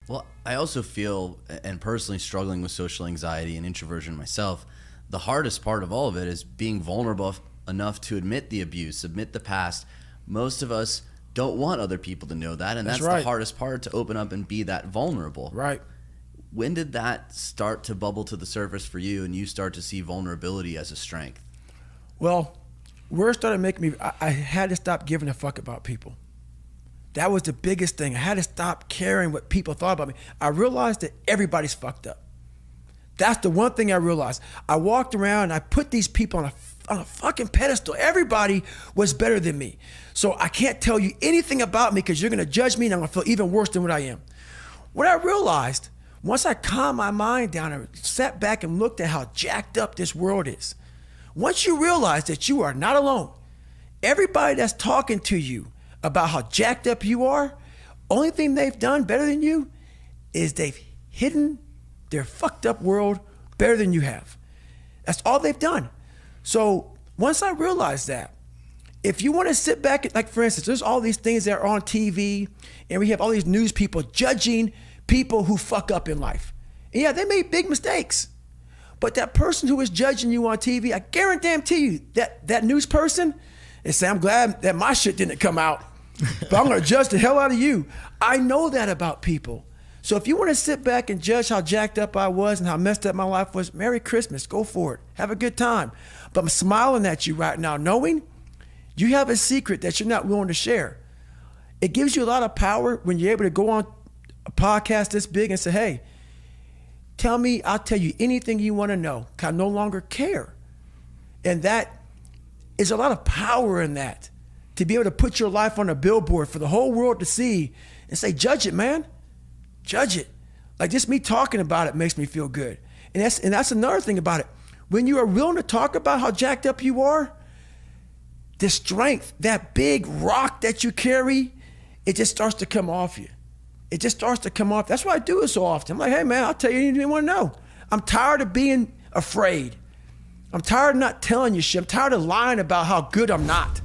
Well, I also feel, and personally struggling with social anxiety and introversion myself, the hardest part of all of it is being vulnerable enough to admit the abuse, admit the past. Most of us don't want other people to know that, and that's right. the hardest part, to open up and be that vulnerable. Right. When did that start to bubble to the surface for you and you start to see vulnerability as a strength? Well, where it started making me, I had to stop giving a fuck about people. That was the biggest thing. I had to stop caring what people thought about me. I realized that everybody's fucked up. That's the one thing I realized. I walked around and I put these people on a fucking pedestal. Everybody was better than me. So I can't tell you anything about me because you're gonna judge me and I'm gonna feel even worse than what I am. What I realized, once I calmed my mind down and sat back and looked at how jacked up this world is, once you realize that you are not alone, everybody that's talking to you about how jacked up you are, only thing they've done better than you is they've hidden their fucked up world better than you have. That's all they've done. So once I realized that, if you want to sit back, like for instance, there's all these things that are on TV and we have all these news people judging people who fuck up in life. And yeah, they made big mistakes. But that person who is judging you on TV, I guarantee you that news person is saying, I'm glad that my shit didn't come out, but I'm gonna judge the hell out of you. I know that about people. So if you wanna sit back and judge how jacked up I was and how messed up my life was, Merry Christmas, go for it, have a good time. But I'm smiling at you right now, knowing you have a secret that you're not willing to share. It gives you a lot of power when you're able to go on a podcast this big and say, hey, tell me, I'll tell you anything you wanna know, 'cause I no longer care. And that is a lot of power in that, to be able to put your life on a billboard for the whole world to see and say, judge it, man, judge it. Like just me talking about it makes me feel good. And that's another thing about it. When you are willing to talk about how jacked up you are, the strength, that big rock that you carry, it just starts to come off you. It just starts to come off. That's why I do it so often. I'm like, hey man, I'll tell you anything you want to know. I'm tired of being afraid. I'm tired of not telling you shit. I'm tired of lying about how good I'm not.